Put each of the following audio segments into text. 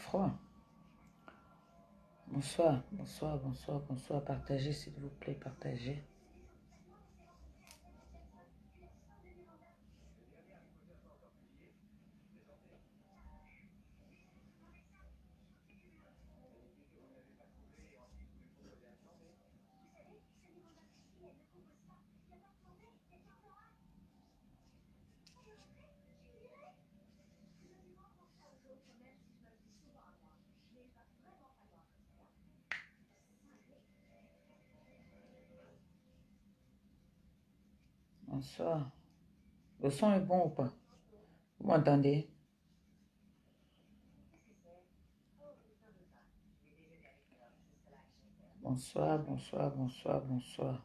froid. Bonsoir, bonsoir, bonsoir, bonsoir. Partagez, s'il vous plaît, partagez. Bonsoir. Le son est bon ou pas? Vous m'entendez? Bonsoir, bonsoir, bonsoir, bonsoir.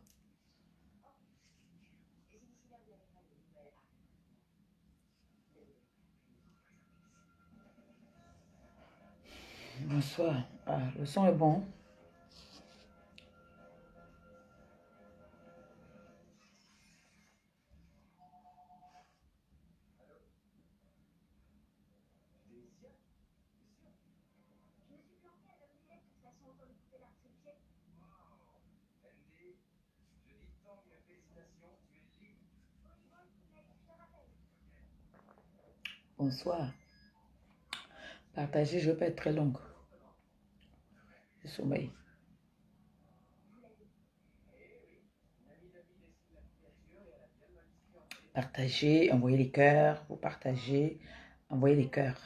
Bonsoir. Ah, le son est bon. Bonsoir. Partagez, je ne vais pas être très longue. Le sommeil. Partagez, envoyez les cœurs. Vous partagez, envoyez les cœurs.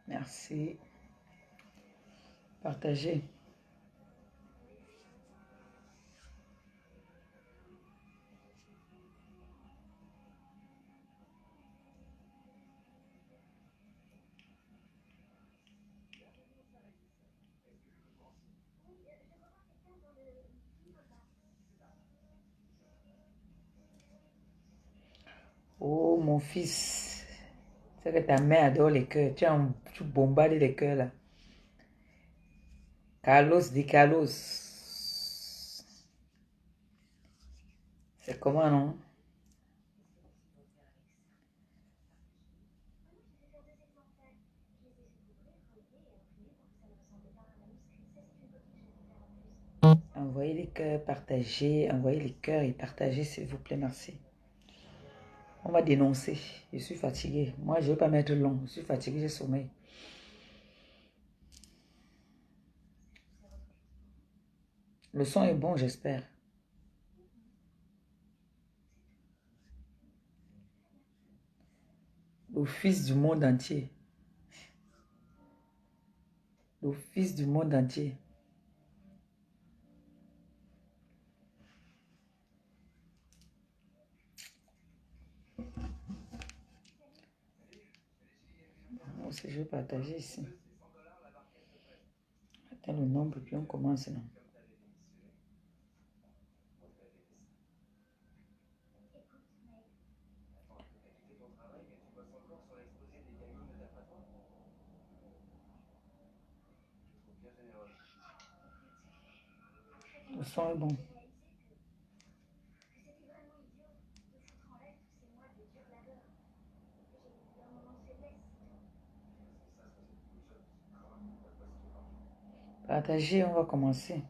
Merci. Partagez. Oh, mon fils. C'est que ta mère adore les cœurs. Tu bombardes les cœurs là. Carlos dit Carlos. C'est comment, non? Envoyez les cœurs, partagez. Envoyez les cœurs et partagez, s'il vous plaît. Merci. On va dénoncer. Je suis fatiguée. Moi, je ne vais pas mettre long. Je suis fatiguée, j'ai sommeil. Le son est bon, j'espère. Le fils du monde entier. Le fils du monde entier. Moi aussi, je vais partager ici. Attends le nombre, puis on commence, non? Le son est bon. Partagez, on va commencer.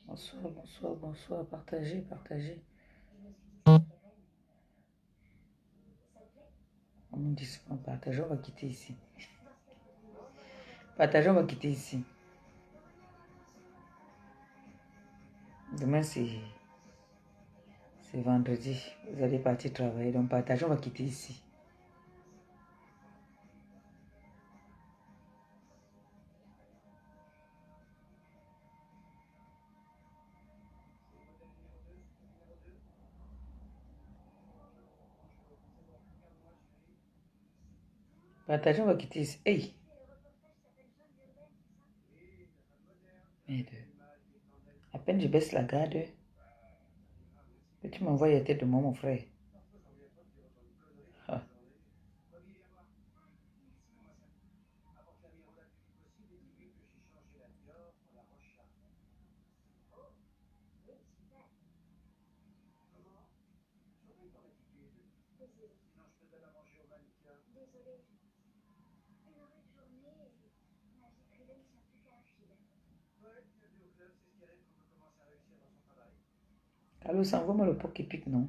Bonsoir, bonsoir, bonsoir. Partagez, partagez. On nous dit souvent partager, on va quitter ici. Partager, on va quitter ici. Demain, c'est C'est vendredi. Vous allez partir travailler. Donc, partageons, on va quitter ici. Partageons, on va quitter ici. Hey! Merde. À peine je baisse la garde. Tu m'envoies la tête de moi, mon frère. Ah. Carlos, envoie-moi le pot qui pique, non?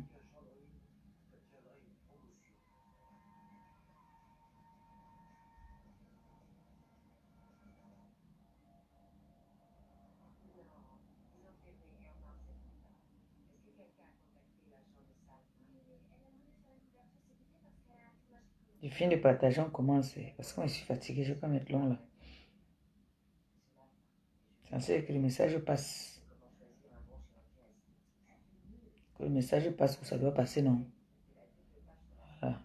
Je finis de partager, on commence. Parce que moi, je suis fatigué, je ne vais pas mettre long là. C'est censé que le message passe. Que le message passe, où ça doit passer, non? Voilà.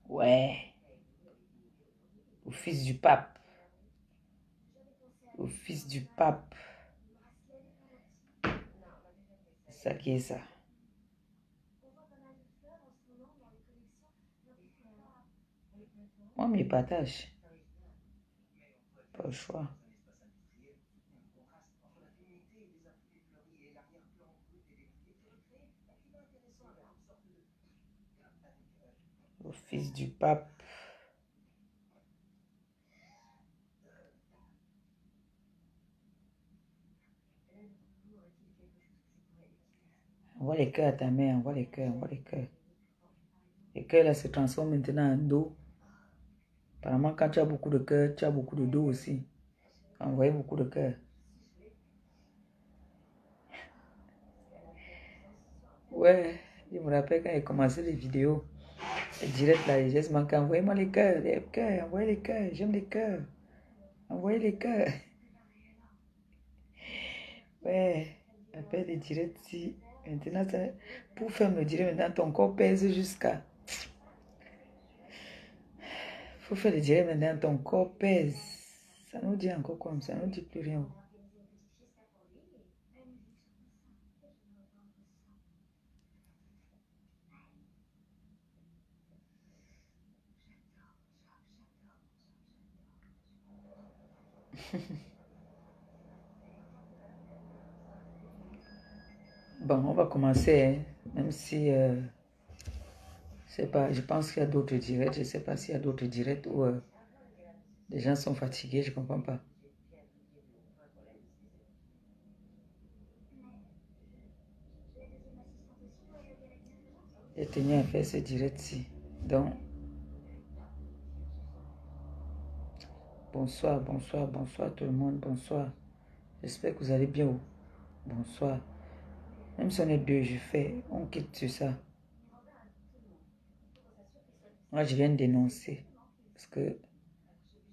Ouais. Au fils du pape. Au fils du pape. C'est ça qui est ça. Moi, je partage. Pas le choix. Au fils du pape. Envoie les cœurs à ta mère, envoie les cœurs, envoie les cœurs. Les cœurs là se transforment maintenant en dos. Apparemment, quand tu as beaucoup de cœur, tu as beaucoup de dos aussi. Envoyez beaucoup de cœur. Ouais, je me rappelle quand j'ai commencé les vidéos, les directs là, les gestes manquants. Envoyez-moi les cœurs, envoyez les cœurs, j'aime les cœurs. Envoyez les cœurs. Ouais, appelle les directs si. Maintenant, pour faire me dire maintenant, ton corps pèse jusqu'à. Faut faire le direct maintenant, ton corps pèse. Ça nous dit encore comme ça, nous dit plus rien. Bon, on va commencer, hein, même si, je sais pas, je pense qu'il y a d'autres directs, je sais pas s'il y a d'autres directs où les gens sont fatigués, je comprends pas. J'ai tenu à faire ce direct-ci. Donc, bonsoir, bonsoir, bonsoir tout le monde, bonsoir. J'espère que vous allez bien. Bonsoir. Même si on est deux, je fais, on quitte sur ça. Moi, je viens de dénoncer parce que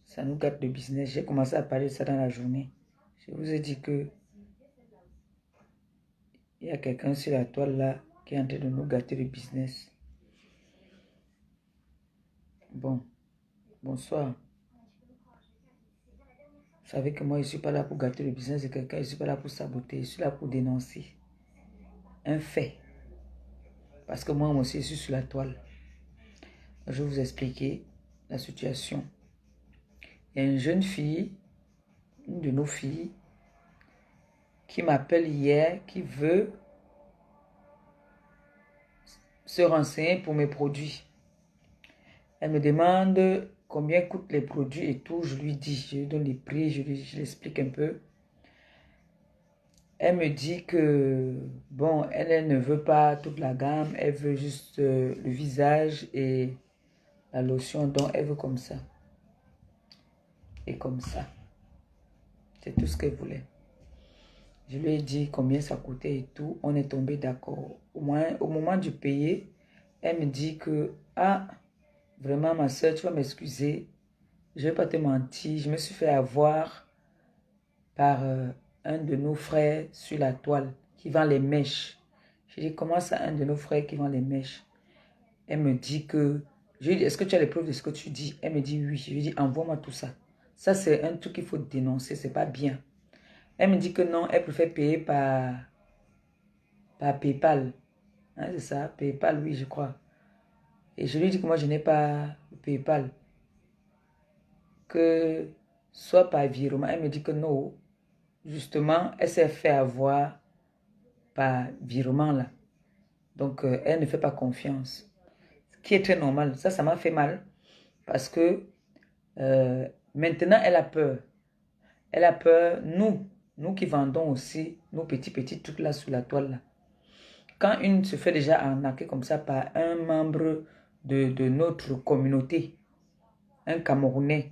ça nous gâte le business. J'ai commencé à parler de ça dans la journée. Je vous ai dit que il y a quelqu'un sur la toile là qui est en train de nous gâter le business. Bon, bonsoir. Vous savez que moi, je ne suis pas là pour gâter le business de quelqu'un. Je ne suis pas là pour saboter. Je suis là pour dénoncer un fait. Parce que moi aussi, je suis sur la toile. Je vais vous expliquer la situation. Il y a une jeune fille, une de nos filles, qui m'appelle hier, qui veut se renseigner pour mes produits. Elle me demande combien coûtent les produits et tout. Je lui dis, je lui donne les prix, je lui explique un peu. Elle me dit que, bon, elle ne veut pas toute la gamme, elle veut juste le visage et la lotion, donc elle veut comme ça. Et comme ça. C'est tout ce qu'elle voulait. Je lui ai dit combien ça coûtait et tout. On est tombé d'accord. Au moins, au moment du payer, elle me dit que, ah, vraiment ma soeur, tu vas m'excuser. Je ne vais pas te mentir. Je me suis fait avoir par un de nos frères sur la toile qui vend les mèches. Je dis, comment ça, un de nos frères qui vend les mèches? Elle me dit que, je lui dis, est-ce que tu as les preuves de ce que tu dis? Elle me dit oui. Je lui dis, envoie-moi tout ça. Ça, c'est un truc qu'il faut dénoncer, c'est pas bien. Elle me dit que non, elle préfère payer par PayPal. Hein, c'est ça, PayPal, oui, je crois. Et je lui dis que moi, je n'ai pas PayPal. Que soit par virement. Elle me dit que non. Justement, elle s'est fait avoir par virement là. Donc, elle ne fait pas confiance. Ce qui est très normal. Ça m'a fait mal. Parce que maintenant, elle a peur. Elle a peur. Nous qui vendons aussi nos petits trucs là sur la toile là. Quand une se fait déjà arnaquer comme ça par un membre de notre communauté, un Camerounais,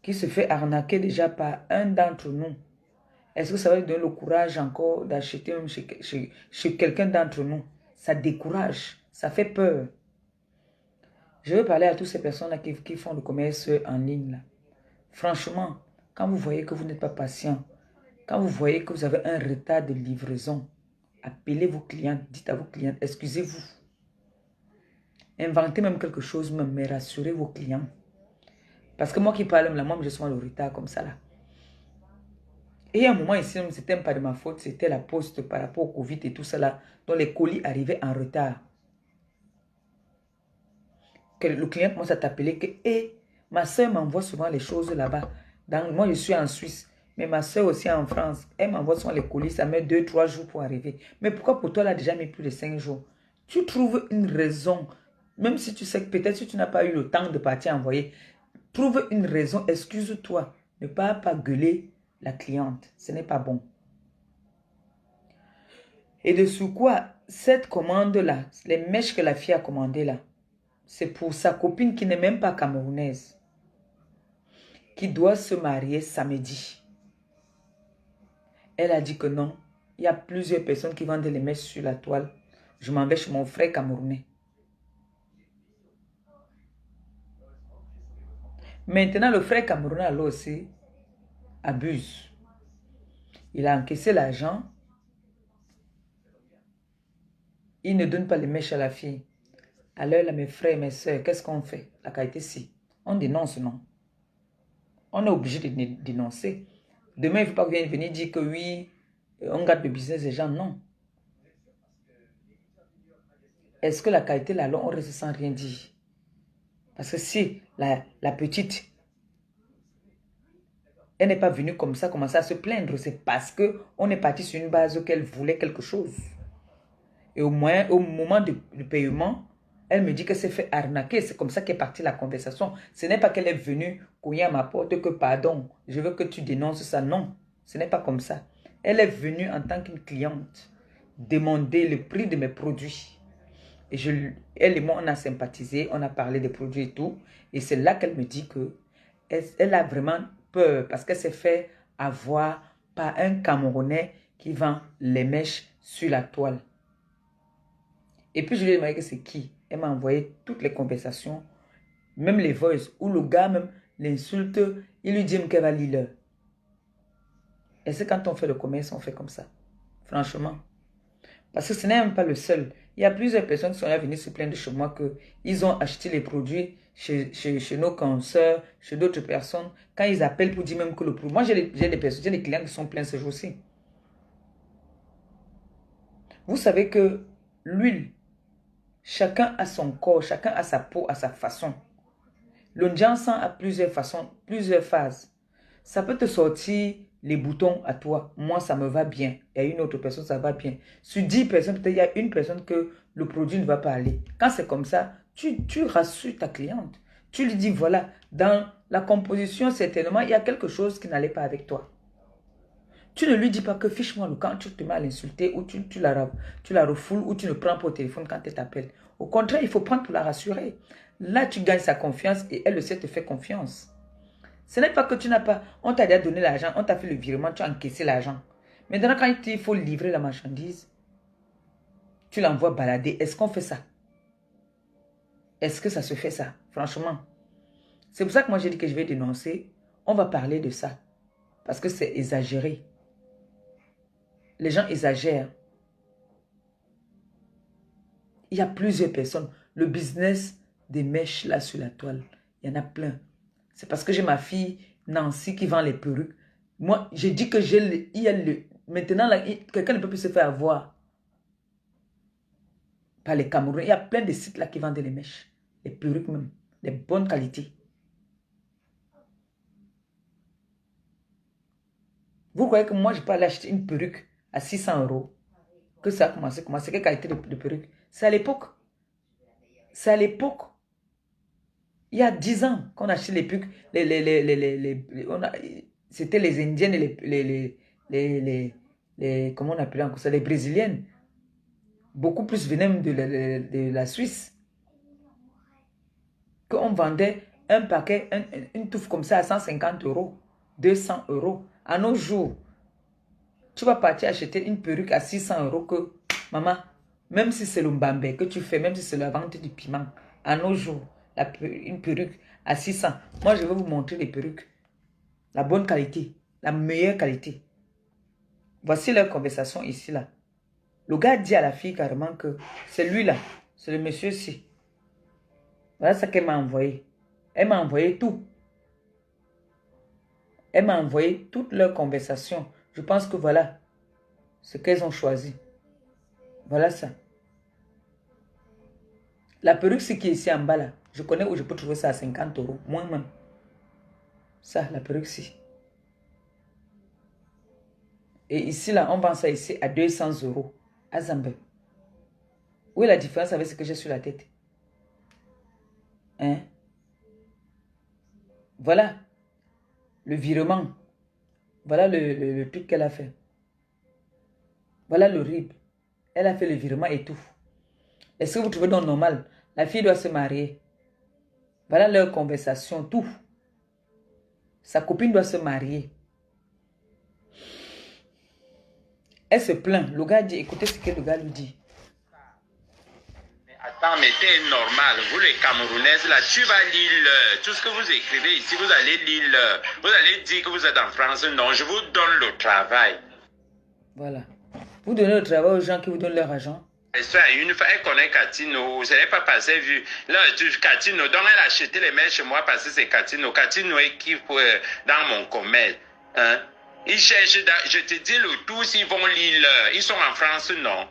qui se fait arnaquer déjà par un d'entre nous, est-ce que ça va lui donner le courage encore d'acheter même chez quelqu'un d'entre nous? Ça décourage, ça fait peur. Je veux parler à toutes ces personnes-là qui font le commerce en ligne là. Franchement, quand vous voyez que vous n'êtes pas patient, quand vous voyez que vous avez un retard de livraison, appelez vos clients, dites à vos clients, excusez-vous. Inventez même quelque chose, mais rassurez vos clients. Parce que moi qui parle, là, moi, je suis le retard comme ça là. Et à un moment ici, c'était pas de ma faute, c'était la poste par rapport au Covid et tout ça là, dont les colis arrivaient en retard. Que le client commence à t'appeler que, hé, ma soeur m'envoie souvent les choses là-bas. Moi, je suis en Suisse, mais ma soeur aussi en France. Elle m'envoie souvent les colis, ça met 2-3 jours pour arriver. Mais pourquoi pour toi, là, déjà mis plus de 5 jours? Tu trouves une raison, même si tu sais que peut-être si tu n'as pas eu le temps de partir envoyer, trouve une raison, excuse-toi. Ne pas gueuler la cliente, ce n'est pas bon. Et de sous quoi, cette commande-là, les mèches que la fille a commandées là, c'est pour sa copine qui n'est même pas camerounaise, qui doit se marier samedi. Elle a dit que non, il y a plusieurs personnes qui vendent les mèches sur la toile. Je m'en vais chez mon frère camerounais. Maintenant, le frère camerounais là aussi abuse. Il a encaissé l'argent. Il ne donne pas les mèches à la fille. Alors là, mes frères et mes soeurs, qu'est-ce qu'on fait? La qualité si. On dénonce, non? On est obligé de dénoncer. Demain, il ne faut pas venir dire que oui, on garde le business des gens. Non. Est-ce que la qualité là, on reste sans rien dire? Parce que si la petite, elle n'est pas venue comme ça, commencer à se plaindre, c'est parce qu'on est parti sur une base qu'elle voulait quelque chose. Et au moment du paiement, elle me dit que s'est fait arnaquer. C'est comme ça qu'est partie la conversation. Ce n'est pas qu'elle est venue cogner à ma porte que pardon, je veux que tu dénonces ça. Non, ce n'est pas comme ça. Elle est venue en tant qu'une cliente demander le prix de mes produits. Et elle et moi, on a sympathisé, on a parlé des produits et tout. Et c'est là qu'elle me dit que elle a vraiment peur parce qu'elle s'est fait avoir par un Camerounais qui vend les mèches sur la toile. Et puis je lui ai demandé que c'est qui. Elle m'a envoyé toutes les conversations, même les voices, où le gars même l'insulte, il lui dit qu'elle va lire. Et c'est quand on fait le commerce, on fait comme ça. Franchement. Parce que ce n'est même pas le seul. Il y a plusieurs personnes qui sont là venues se plaindre chez moi qu'ils ont acheté les produits chez nos consoeurs, chez d'autres personnes. Quand ils appellent pour dire même que le produit... Moi, j'ai des clients qui sont pleins ce jour-ci. Vous savez que l'huile, chacun a son corps, chacun a sa peau, a sa façon. L'ondiansan a plusieurs façons, plusieurs phases. Ça peut te sortir les boutons à toi. Moi, ça me va bien. Et à une autre personne, ça va bien. Sur 10 personnes, peut-être il y a une personne que le produit ne va pas aller. Quand c'est comme ça, tu rassures ta cliente. Tu lui dis, voilà, dans la composition, certainement, il y a quelque chose qui n'allait pas avec toi. Tu ne lui dis pas que fiche-moi le camp, tu te mets à l'insulter ou tu la refoules ou tu ne prends pas au téléphone quand elle t'appelle. Au contraire, il faut prendre pour la rassurer. Là, tu gagnes sa confiance et elle le sait te faire confiance. Ce n'est pas que tu n'as pas... On t'a déjà donné l'argent, on t'a fait le virement, tu as encaissé l'argent. Maintenant, quand il faut livrer la marchandise, tu l'envoies balader. Est-ce qu'on fait ça? Est-ce que ça se fait ça? Franchement. C'est pour ça que moi j'ai dit que je vais dénoncer. On va parler de ça. Parce que c'est exagéré. Les gens exagèrent. Il y a plusieurs personnes. Le business des mèches là sur la toile, il y en a plein. C'est parce que j'ai ma fille Nancy qui vend les perruques. Moi, j'ai dit que maintenant, quelqu'un ne peut plus se faire avoir par les Camerounais. Il y a plein de sites là qui vendent les mèches. Les perruques même. Les bonnes qualités. Vous croyez que moi, je peux aller acheter une perruque à 600 €? Que ça a commencé? Comment? C'est quelle qualité de perruque? C'est à l'époque. C'est à l'époque. Il y a 10 ans qu'on achetait les perruques. C'était les Indiennes et comment on appelait encore ça? Les Brésiliennes. Beaucoup plus venaient même de la Suisse. Qu'on vendait un paquet, une touffe comme ça à 150 €, 200 €. À nos jours, tu vas partir acheter une perruque à 600 € que, maman, même si c'est le mbambé que tu fais, même si c'est la vente du piment, à nos jours, une perruque à 600. Moi, je vais vous montrer les perruques. La bonne qualité, la meilleure qualité. Voici leur conversation ici, là. Le gars dit à la fille carrément que c'est lui, là. C'est le monsieur-ci. Voilà ce qu'elle m'a envoyé. Elle m'a envoyé tout. Elle m'a envoyé toute leur conversation. Je pense que voilà ce qu'elles ont choisi. Voilà ça. La perruque, c'est qui est ici en bas là. Je connais où je peux trouver ça à 50 €. Moi même. Ça, la perruque ci. Et ici là, on vend ça ici à 200 €. À Zambé. Où est la différence avec ce que j'ai sur la tête? Hein? Voilà. Le virement. Voilà le truc qu'elle a fait. Voilà le RIB. Elle a fait le virement et tout. Est-ce que vous trouvez donc normal? La fille doit se marier. Voilà leur conversation, tout. Sa copine doit se marier. Elle se plaint. Le gars dit, écoutez ce que le gars lui dit. Attends, mais t'es normal. Vous les Camerounaises, là, tu vas lire tout ce que vous écrivez ici, vous allez lire. Vous allez dire que vous êtes en France. Non, je vous donne le travail. Voilà. Vous donnez le travail aux gens qui vous donnent leur argent. Une fois, elle connaît Catino. Ce n'est pas passé vu. Là, Catino, donc elle a acheté les mails chez moi parce que c'est Catino. Catino est qui dans mon commerce. Hein? Ils cherchent, je te dis le tout, s'ils vont lire. Ils sont en France, non.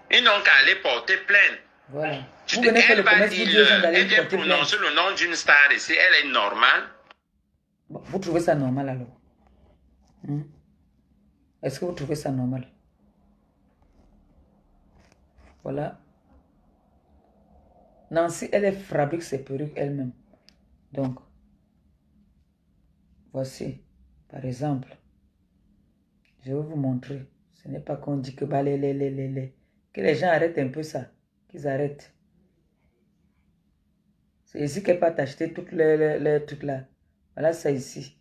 Ils n'ont qu'à aller porter plainte. Voilà. Vous venez faire le commerce, vous dites d'aller elle vient prononcer le nom d'une star ici. Elle est normale. Bon, vous trouvez ça normal alors? Est-ce que vous trouvez ça normal? Voilà. Nancy, elle fabrique ses perruques elle-même. Donc, voici, par exemple, je vais vous montrer. Ce n'est pas qu'on dit que bah, que les gens arrêtent un peu ça. Qu'ils arrêtent. C'est ici qu'elle peut t'acheter toutes les trucs là. Voilà ça ici.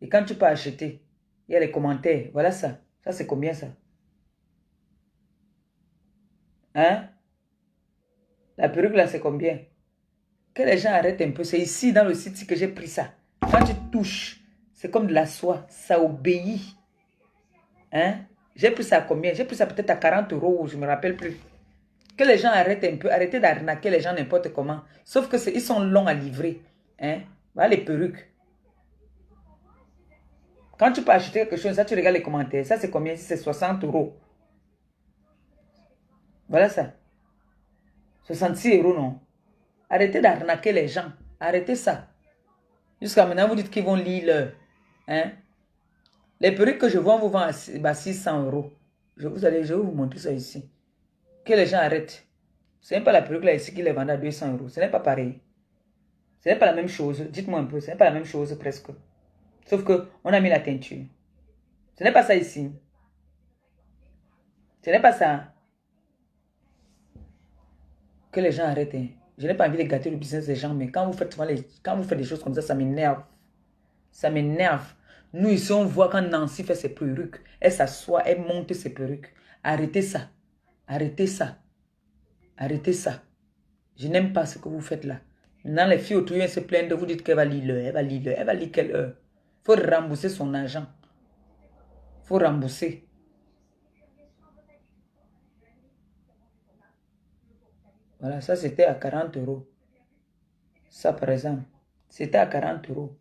Et quand tu peux acheter, il y a les commentaires. Voilà ça. Ça, c'est combien ça? Hein? La perruque là, c'est combien? Que les gens arrêtent un peu. C'est ici, dans le site, que j'ai pris ça. Quand tu touches, c'est comme de la soie. Ça obéit. Hein? J'ai pris ça à combien? J'ai pris ça peut-être à 40 €, je ne me rappelle plus. Que les gens arrêtent un peu. Arrêtez d'arnaquer les gens n'importe comment. Sauf que ils sont longs à livrer. Hein? Voilà les perruques. Quand tu peux acheter quelque chose, ça, tu regardes les commentaires. Ça, c'est combien? C'est 60 €. Voilà ça. 66 €, non? Arrêtez d'arnaquer les gens. Arrêtez ça. Jusqu'à maintenant, vous dites qu'ils vont lire. Hein? Les perruques que je vends, vous vend à 600 €. Je vais vous montrer ça ici. Que les gens arrêtent. Ce n'est pas la perruque là ici qui les vend à 200 €. Ce n'est pas pareil. Ce n'est pas la même chose. Dites-moi un peu. Ce n'est pas la même chose presque. Sauf qu'on a mis la teinture. Ce n'est pas ça ici. Ce n'est pas ça. Que les gens arrêtent. Hein. Je n'ai pas envie de gâter le business des gens, mais quand vous faites, des choses comme ça m'énerve. Ça m'énerve. Nous ici, on voit quand Nancy fait ses perruques. Elle s'assoit, elle monte ses perruques. Arrêtez ça. Arrêtez ça. Arrêtez ça. Je n'aime pas ce que vous faites là. Maintenant, les filles autour viennent se plaindre. Vous dites qu'elle va lire l'heure. Elle va lire l'heure. Elle va lire quelle heure? Il faut rembourser son argent. Il faut rembourser. Voilà, ça c'était à 40 €. Ça, par exemple, c'était à 40 €.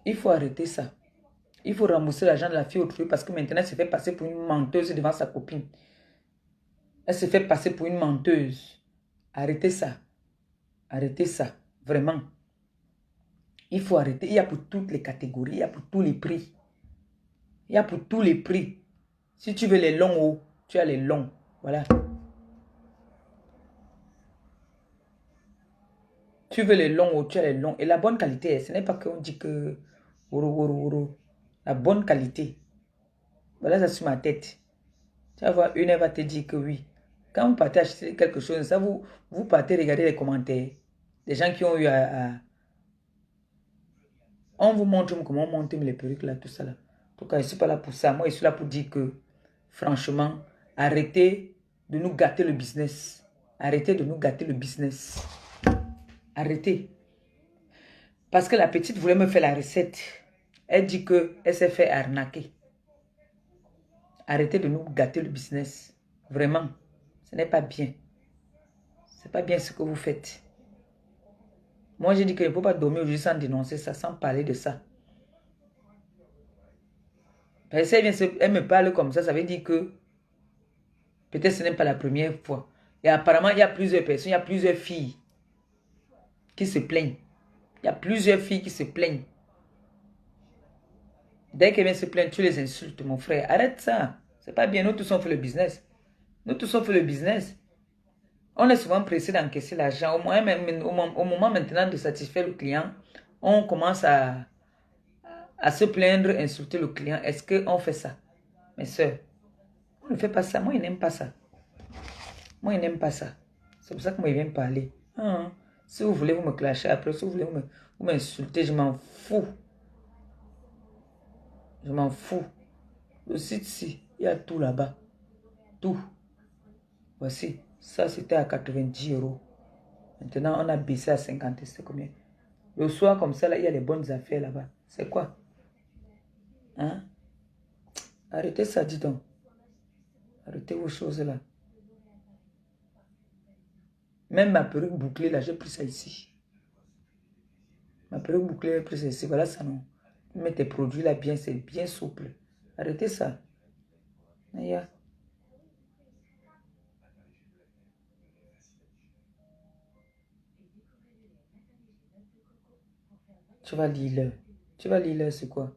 Il faut arrêter ça. Il faut rembourser l'argent de la fille autrui parce que maintenant, elle se fait passer pour une menteuse devant sa copine. Elle se fait passer pour une menteuse. Arrêtez ça. Arrêtez ça. Vraiment. Il faut arrêter. Il y a pour toutes les catégories. Il y a pour tous les prix. Il y a pour tous les prix. Si tu veux les longs hauts, tu as les longs. Voilà. Tu veux les longs hauts, tu as les longs. Et la bonne qualité, ce n'est pas qu'on dit que... La bonne qualité. Voilà ça sur ma tête. Tu vas voir, une, elle va te dire que oui. Quand vous partez acheter quelque chose, ça vous partez regarder les commentaires. Des gens qui ont eu on vous montre comment on monte les perruques là, tout ça là. En tout cas, je ne suis pas là pour ça. Moi, je suis là pour dire que, franchement, arrêtez de nous gâter le business. Arrêtez de nous gâter le business. Arrêtez. Parce que la petite voulait me faire la recette. Elle dit qu'elle s'est fait arnaquer. Arrêtez de nous gâter le business. Vraiment. Ce n'est pas bien. Ce n'est pas bien ce que vous faites. Moi, j'ai dit que je ne peux pas dormir aujourd'hui sans dénoncer ça, sans parler de ça. Parce que elle me parle comme ça veut dire que peut-être ce n'est pas la première fois. Et apparemment, il y a plusieurs personnes, il y a plusieurs filles qui se plaignent. Il y a plusieurs filles qui se plaignent. Dès qu'elles viennent se plaindre, tu les insultes, mon frère. Arrête ça. C'est pas bien. Nous tous, on fait le business. Nous tous, on fait le business. On est souvent pressé d'encaisser l'argent. Au moment maintenant de satisfaire le client, on commence à se plaindre, insulter le client. Est-ce qu'on fait ça? Mes soeurs, on ne fait pas ça. Moi, je n'aime pas ça. Moi, je n'aime pas ça. C'est pour ça que moi, je viens parler. Si vous voulez, vous me clashez après. Si vous voulez, vous m'insultez, je m'en fous. Je m'en fous. Le site-ci, il y a tout là-bas. Tout. Voici. Ça, c'était à 90 €. Maintenant, on a baissé à 50. C'est combien? Le soir, comme ça, là, il y a les bonnes affaires là-bas. C'est quoi? Hein? Arrêtez ça, dis donc. Arrêtez vos choses là. Même ma perruque bouclée, là, j'ai pris ça ici. Ma perruque bouclée, j'ai pris ça ici. Voilà ça, non. Mets tes produits là bien, c'est bien souple. Arrêtez ça. Aïe. Tu vas lire l'heure. Tu vas lire l'heure, c'est quoi?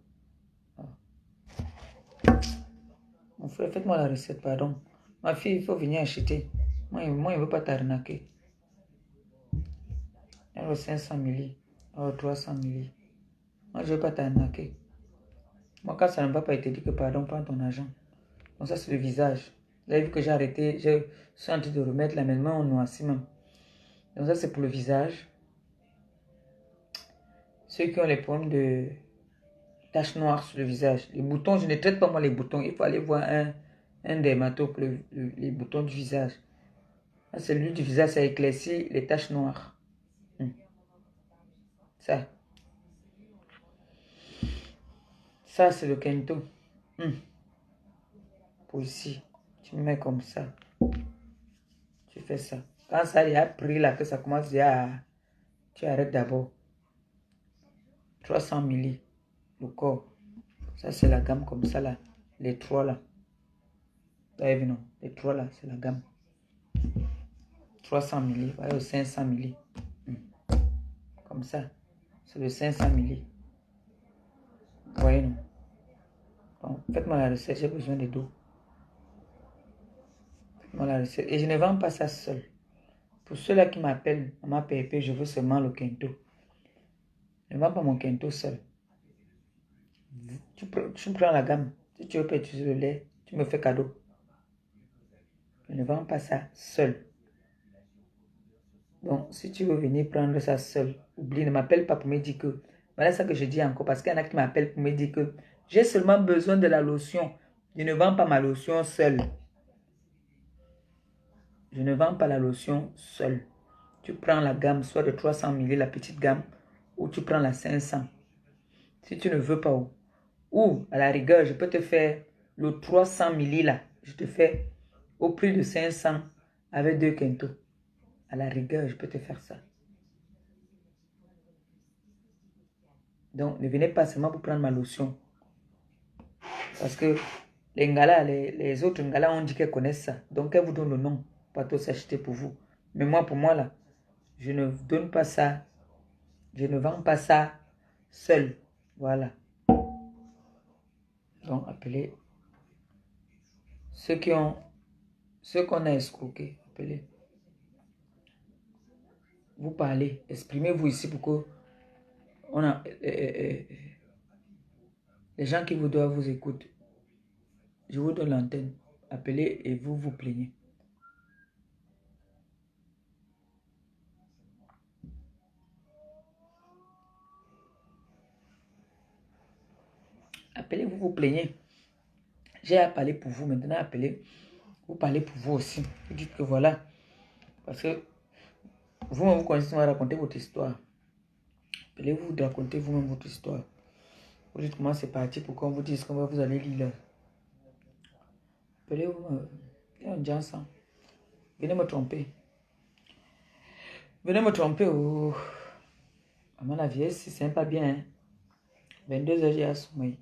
Mon frère, faites-moi la recette, pardon. Ma fille, il faut venir acheter. Moi, je ne veux pas t'arnaquer. Alors 500 milli. Alors 300 milli. Moi, je ne veux pas t'arnaquer. Moi, quand ça ne va pas, il te dit que pardon, prends ton argent. Donc ça, c'est le visage. Vous avez vu que j'ai arrêté. Je suis en train de remettre la main en noirci même. Donc ça, c'est pour le visage. Ceux qui ont les problèmes de taches noires sur le visage. Les boutons, je ne traite pas moi les boutons. Il faut aller voir un dermato pour les boutons du visage. C'est l'huile du visage, ça éclaircit les taches noires. Ça. Ça, c'est le Kento. Pour ici. Tu mets comme ça. Tu fais ça. Quand ça y a pris là, que ça commence déjà à... Tu arrêtes d'abord. 300 milli. Le corps. Ça, c'est la gamme comme ça là. Les trois là. Vous avez vu non? Les trois là, c'est la gamme. 300 milli. Voilà, 500 milli. Comme ça. C'est le 500 milli. Vous voyez non? Bon, faites-moi la recette, j'ai besoin de dos. Faites-moi la recette. Et je ne vends pas ça seul. Pour ceux-là qui m'appellent, Maman Pépé, je veux seulement le Kento. Ne vends pas mon Kento seul. Tu prends la gamme. Si tu veux pas utiliser le lait, tu me fais cadeau. Je ne vends pas ça seul. Donc, si tu veux venir prendre ça seul, oublie, ne m'appelle pas pour me dire que... Voilà ça que je dis encore, parce qu'il y en a qui m'appellent pour me dire que j'ai seulement besoin de la lotion. Je ne vends pas ma lotion seule. Je ne vends pas la lotion seule. Tu prends la gamme, soit de 300 ml, la petite gamme, ou tu prends la 500. Si tu ne veux pas, ou à la rigueur, je peux te faire le 300 ml là. Je te fais au prix de 500 avec 2 Kento. À la rigueur, je peux te faire ça. Donc, ne venez pas seulement pour prendre ma lotion. Parce que les Ngala, les autres Ngala ont dit qu'elles connaissent ça. Donc, elles vous donnent le nom. Pas tous acheter pour vous. Mais moi, pour moi, là, je ne donne pas ça. Je ne vends pas ça seul. Voilà. Donc, appelez ceux qu'on a escroqués. Appelez. Vous parlez. Exprimez-vous ici pour que les gens qui vous doivent vous écouter. Je vous donne l'antenne. Appelez et vous vous plaignez. Appelez, vous vous plaignez. J'ai à parler pour vous. Maintenant, appelez. Vous parlez pour vous aussi. Vous dites que voilà. Parce que vous-même, vous connaissez à raconter votre histoire. Appelez-vous de raconter vous-même votre histoire. Vous dites comment c'est parti pour qu'on vous dise comment vous allez lire. Appelez-vous. On dit ensemble. Venez me tromper. Venez me tromper. Oh. À mon avis, c'est pas bien. Hein? 22h, j'ai assommé.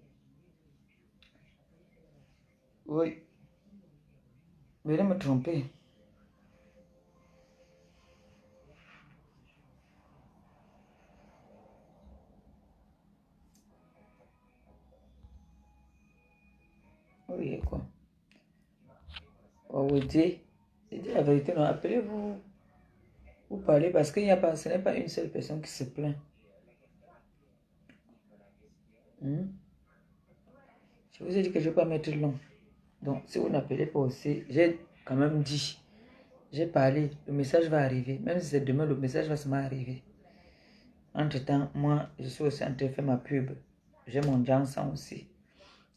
Oui. Venez me tromper. Oui, quoi. On vous dit la vérité, non. Appelez-vous. Vous parlez parce qu'il n'y a pas, ce n'est pas une seule personne qui se plaint. Je vous ai dit que je ne vais pas mettre long. Donc, si vous n'appelez pas aussi, j'ai quand même dit, j'ai parlé, le message va arriver. Même si c'est demain, le message va seulement arriver. Entre-temps, moi, je suis aussi en train de faire ma pub. J'ai mon Johnson aussi.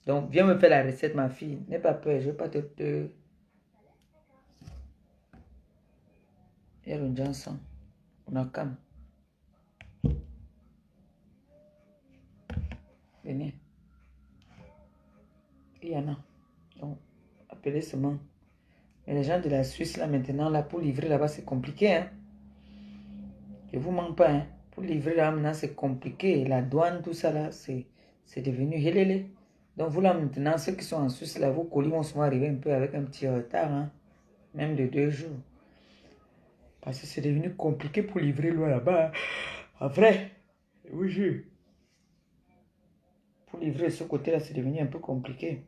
Donc, viens me faire la recette, ma fille. N'aie pas peur, je ne vais pas te... Il y a le Johnson. On a calme. Venez. Il y en a. Donc, appelez seulement. Mais les gens de la Suisse, là, maintenant, là, pour livrer là-bas, c'est compliqué, hein. Je ne vous mens pas, hein. Pour livrer là, maintenant, c'est compliqué. La douane, tout ça, là, c'est devenu helele. Donc, vous, là, maintenant, ceux qui sont en Suisse, là, vos colis vont souvent arriver un peu avec un petit retard, hein. Même de 2 jours. Parce que c'est devenu compliqué pour livrer loin là-bas. En vrai, oui, je. Pour livrer ce côté-là, c'est devenu un peu compliqué.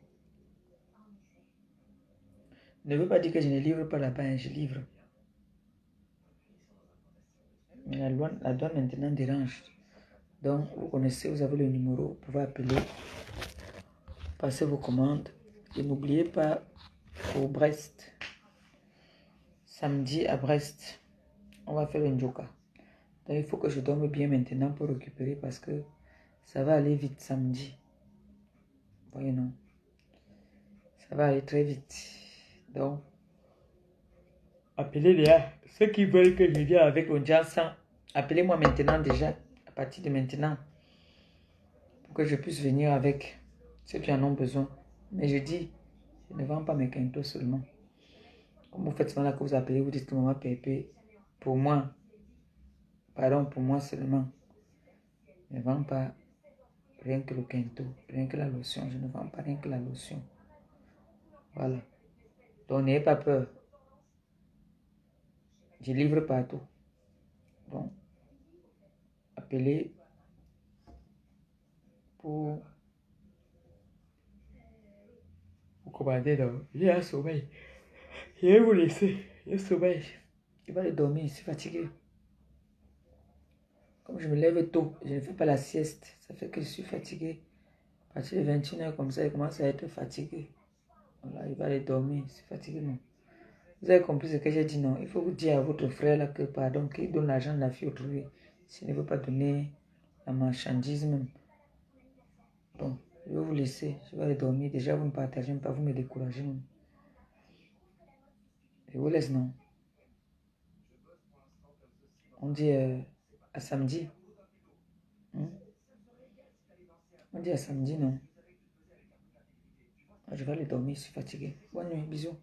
Ne veut pas dire que je ne livre pas là-bas, hein, je livre. Mais la douane maintenant dérange. Donc, vous connaissez, vous avez le numéro, vous pouvez appeler, passer vos commandes. Et n'oubliez pas, au Brest, samedi à Brest, on va faire un Njoka. Donc, il faut que je dorme bien maintenant pour récupérer parce que ça va aller vite samedi. Voyez, non. Ça va aller très vite. Donc, appelez les gars. Ceux qui veulent que je vienne avec le Johnson, appelez-moi maintenant déjà, à partir de maintenant, pour que je puisse venir avec ceux qui en ont besoin. Mais je dis, je ne vends pas mes Kento seulement. Comme vous faites souvent là que vous appelez, vous dites que maman Pépé, pour moi, pardon, pour moi seulement. Je ne vends pas rien que le Kento, rien que la lotion. Je ne vends pas rien que la lotion. Voilà. Donc n'ayez pas peur. Je livre partout. Donc, appelez pour commander. Il y a un sommeil. Je vais vous laisser. Il y a un sommeil. Il va aller dormir, il est fatigué. Comme je me lève tôt, je ne fais pas la sieste. Ça fait que je suis fatiguée. À partir de 21h, comme ça, il commence à être fatigué. Voilà, il va aller dormir. C'est fatigué, non. Vous avez compris ce que j'ai dit, non? Il faut vous dire à votre frère là que, pardon, qu'il donne l'argent de la fille autrui. S'il ne veut pas donner la marchandise même. Bon, je vais vous laisser. Je vais aller dormir. Déjà, vous ne partagez même pas, vous me découragez même. Je vous laisse, non? On dit à samedi. On dit à samedi, non? Je vais aller dormir, je suis fatigué. Bonne nuit, bisous.